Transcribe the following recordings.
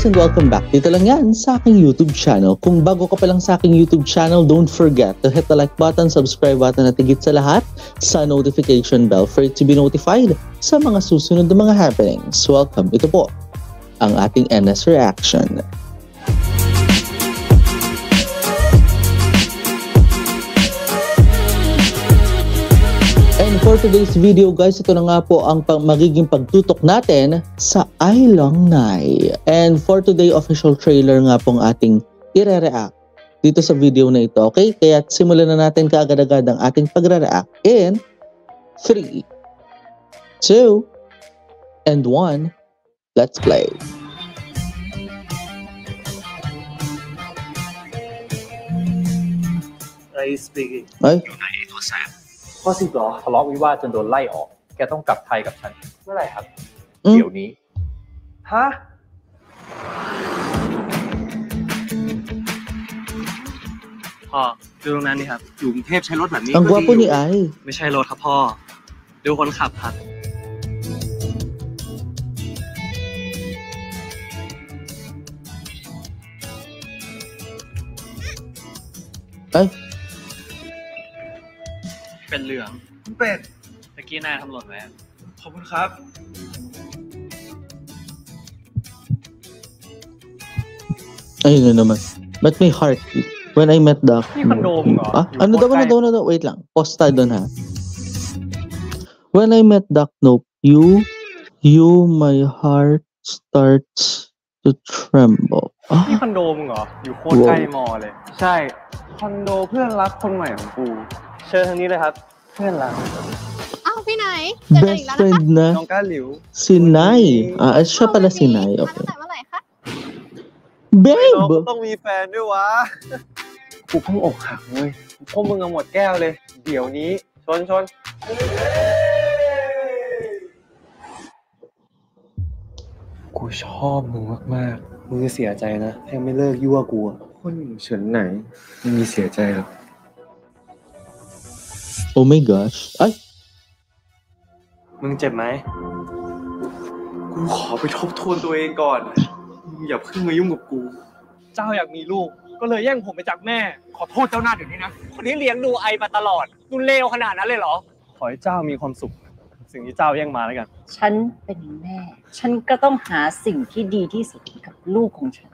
guys and welcome back. Dito lang yan sa aking YouTube channel. Kung bago ka pa lang sa aking YouTube channel, don't forget to hit the like button, subscribe button at higit sa lahat sa notification bell for it to be notified sa mga susunod na mga happenings. Welcome. Ito po ang ating NS Reaction. And for today's video guys, ito na nga po ang magiging pagtutok natin sa I Long Nai. And for today, official trailer nga pong ating ire-react dito sa video na ito, okay? Kaya simulan na natin kaagad-agad ang ating pagre-react in 3, 2, and 1. Let's play. Ray speaking. Ay? ข้อ 10 เหรอทะเลาะวิวาทจนโดนไล่ออกแกต้องกลับไทยกับฉันเมื่อไหร่ครับเดี๋ยวนี้ฮะพ่อดูตรงนั้นดิครับอยู่กรุงเทพใช้รถแบบนี้ Ang gwapo ni Ai. ไม่ใช่รถครับพ่อดูคนขับครับ Ay? เป็นเหลืองเป็ดตะกี้นายทำหล่นไว้ขอบคุณครับ Ayun na naman. But may heartbeat. When I met the... นี่คอนโดมเหรอ Ah? Ano daw? Wait lang. Pause tayo doon ha. When I met Doc Nope, my heart starts to tremble. นี่คอนโดมึงเหรออยู่โคตรใกล้มอเลยใช่คอนโดเพื่อนรักคนใหม่ของกูเชิญทางนี้เลยครับเพื่อนรัก อ้าวพี่ไหนเจอกันอี Best กแล้วนะคะ friend na น้องก้าหลิว si Nai. Siya pala si Nai. มา Okay. ตั้งแต่เมื่อไหร่คะ น้อง Babe! ต้องมีแฟนด้วยวะกูเพิ่งอกหักเว้ยพวกมึงเอาหมดแก้วเลยเดี๋ยวนี้ชนกูชอบมึงมากๆมึงจะเสียใจนะถ้าไม่เลิกยั่วกูคนเฉินไหนไม่มีเสียใจหรอก Oh my gosh. Ay! มึงเจ็บไหมกูขอไปทบทวนตัวเองก่อนมึงอย่าเพิ่งมายุ่งกับกูเจ้าอยากมีลูกก็เลยแย่งผมไปจากแม่ขอโทษเจ้าหน้าเดี๋ยวนี้นะคนที่เลี้ยงดูไอมาตลอดดูเลวขนาดนั้นเลยเหรอขอให้เจ้ามีความสุขสิ่งที่เจ้าแย่งมาแล้วกัน ฉันเป็นแม่ ฉันก็ต้องหาสิ่งที่ดีที่สุดกับลูกของฉัน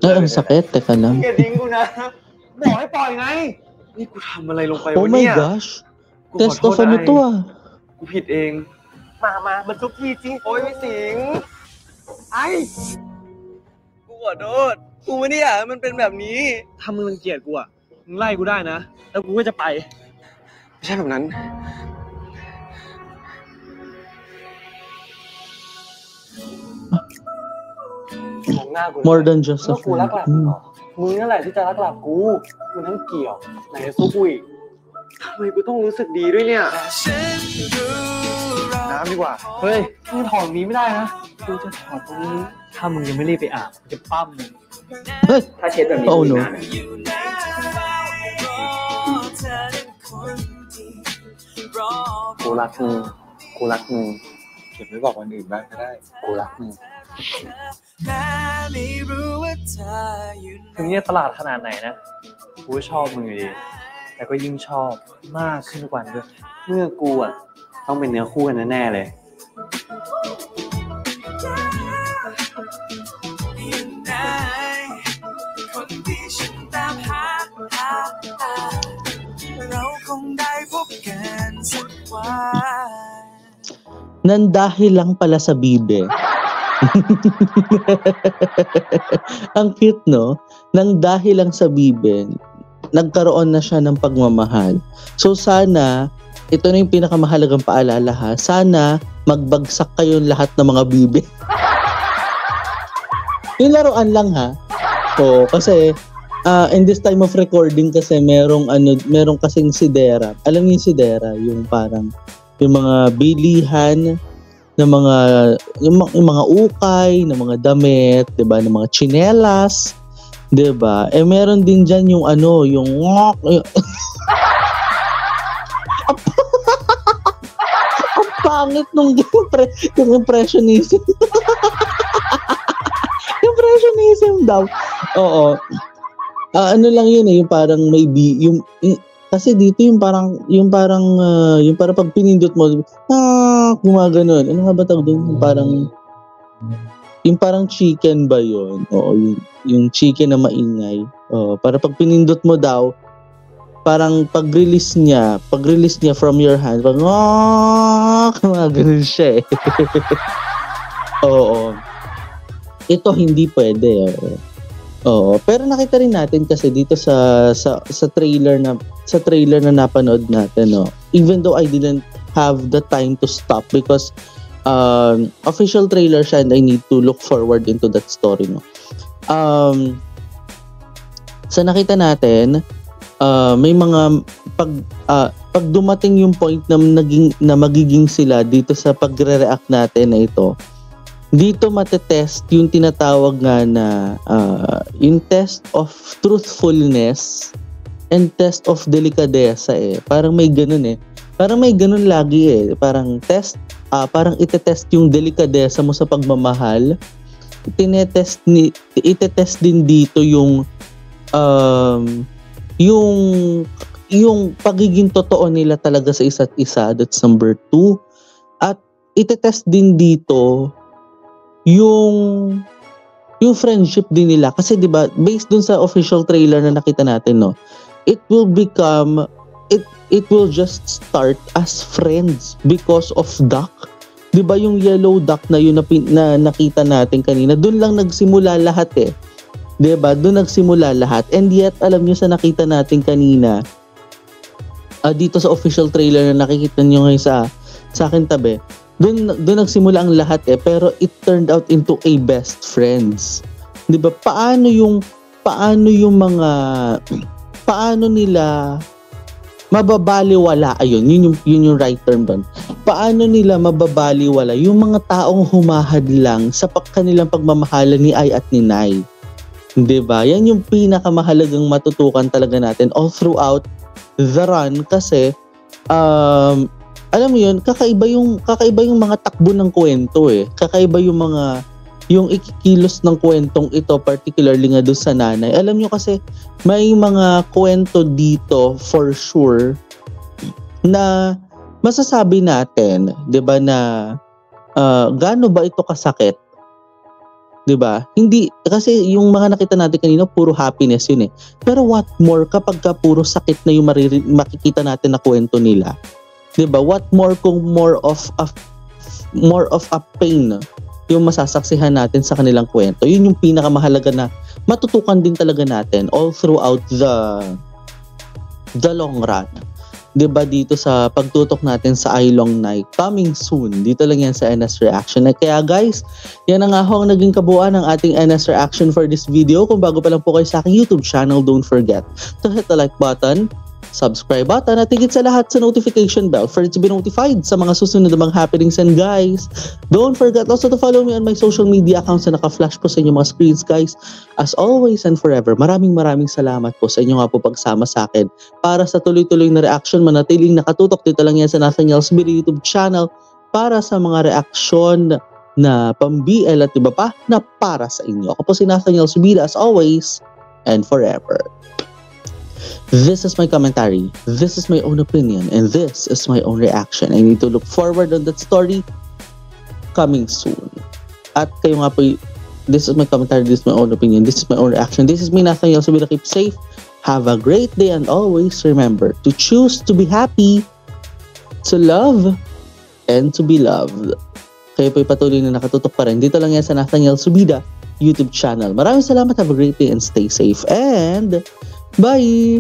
Ay, ang sakit. Teka lang. อย่าทิ้งกูนะบอกให้ปล่อยไงนี่กูทำอะไรลงไป Oh วะ my เนี่ย gosh. กูขอ Test โท of ษ ano ไอ to ah. กูผิดเองมามันทุกที่จริงโอ้ยไม่สิงไอ้กูขอโทษกูไม่ได้อยากให้มันเป็นแบบนี้ถ้ามึงรังเกียจกูอ่ะมึงไล่กูได้นะแล้วกูก็จะไปไม่ใช่แบบนั้นมองหน้ากู More than just a ว่ากูรักหลับ friend. มึงนั่นแหละที่จะรักหลับกูมันทั้งเกี่ยวไหนจะสู้กูอีกทำไมกูต้องรู้สึกดีด้วยเนี่ยน้ำดีกว่าเฮ้ยมึงถอดนี้ไม่ได้นะกูจะถอดตรงนี้ถ้ามึงยังไม่รีบไปอาบกูจะปั้มมึง Hey! ถ้าเช็ดแบบนี้ Oh no. กูรักมึงกูรักมึงเก็บไว้บอกวันอื่นบ้างก็ได้กูรักมึงถึงเนี่ยตลาดขนาดไหนนะกูก็ชอบมึงอยู่ดีแต่ก็ยิ่งชอบมากขึ้นทุกวันด้วยเมื่อกูอ่ะต้องเป็นเนื้อคู่กันแน่ๆเลยNandahil lang pala sa bibe. Ang cute, no? Nang dahil lang sa bibe, nagkaroon na siya ng pagmamahal. So sana, ito na yung pinakamahalagang paalala ha, sana magbagsak kayong lahat ng mga bibe. Yung laruan lang ha. So, kasi in this time of recording kasi merong kasing sidera. Alam niyo yung sidera, yung parang yung mga bilihan ng mga yung mga ukay, ng mga damit, 'di ba, ng mga tsinelas, 'di ba? Meron din diyan yung yung ang pangit nung yung impressionism. daw. Oo. Ano lang yun yung parang maybe, kasi dito yung parang pag pinindot mo, gumaganon. Ano nga ba tawag doon? Yung parang chicken ba yun? Oo, yung chicken na maingay. Oo, para pag pinindot mo daw, parang pag-release niya from your hand, parang gumaganon siya eh. Oo. Ito hindi pwede. Oo, pero nakita rin natin kasi dito sa trailer na napanood natin, no. Even though I didn't have the time to stop because official trailer siya and I need to look forward into that story, no. Sa nakita natin, may mga pag dumating yung point na magiging sila dito sa pagre-react natin na ito. Dito matetest yung tinatawag nga na yung test of truthfulness and test of delikadesa eh. Parang may ganun eh. Parang may ganun lagi eh. Parang parang itetest yung delikadesa mo sa pagmamahal. Itetest din dito yung pagiging totoo nila talaga sa isa't isa. That's number 2. At itetest din dito yung friendship din nila kasi 'di ba based dun sa official trailer na nakita natin, no, it will just start as friends because of duck, 'di ba, yung yellow duck na yun na nakita natin kanina, dun lang nagsimula lahat eh, 'di ba, dun nagsimula lahat. And yet alam niyo sa nakita natin kanina dito sa official trailer na nakikita niyo ngayon sa akin tabi, doon nagsimula ang lahat eh, pero it turned out into a best friends. 'Di ba? Paano nila mababaliwala, yun yung right term doon. Paano nila mababaliwala yung mga taong humahadlang sa kanilang pagmamahalan ni Ai at ni Nai? 'Di ba? Yan yung pinakamahalagang matutukan talaga natin all throughout the run kasi alam mo yun, kakaiba yung mga takbo ng kwento eh. Kakaiba yung ikikilos ng kwentong ito, particularly nga doon sa nanay. Alam nyo kasi, may mga kwento dito for sure na masasabi natin, 'di ba, na gaano ba ito kasakit? 'Di ba? Hindi kasi yung mga nakita natin kanina puro happiness yun eh. Pero what more kapag puro sakit na yung makikita natin na kwento nila? 'Di ba? What more kung more of a pain yung masasaksihan natin sa kanilang kwento. Yun yung pinakamahalaga na matutukan din talaga natin all throughout the long run. 'Di ba, dito sa pagtutok natin sa Ai Long Nai, coming soon. Dito lang yan sa NS Reaction. Kaya guys, yan ang ang naging kabuuan ng ating NS Reaction for this video. Kung bago pa lang po kayo sa aking YouTube channel, don't forget to hit the like button, subscribe button, at higit sa lahat sa notification bell for it to be notified sa mga susunod na mga happenings. And guys, don't forget also to follow me on my social media accounts na naka-flash po sa inyong mga screens, guys. As always and forever, maraming salamat po sa inyo nga po pagsama sa akin para sa tuloy-tuloy na reaction. Manatiling nakatutok dito lang yan sa Nathaniel Subida YouTube channel para sa mga reaksyon na pang-BL at iba pa na para sa inyo. Ako po si Nathaniel Subida, as always and forever. This is my commentary, this is my own opinion, and this is my own reaction. I need to look forward on that story coming soon. At kayo nga po, this is my commentary, this is my own opinion, this is my own reaction. This is me, Nathaniel Subida. Keep safe, have a great day, and always remember to choose to be happy, to love, and to be loved. Kayo po'y patuloy na nakatutok pa rin. Dito lang yan sa Nathaniel Subida YouTube channel. Maraming salamat, have a great day, and stay safe, and bye!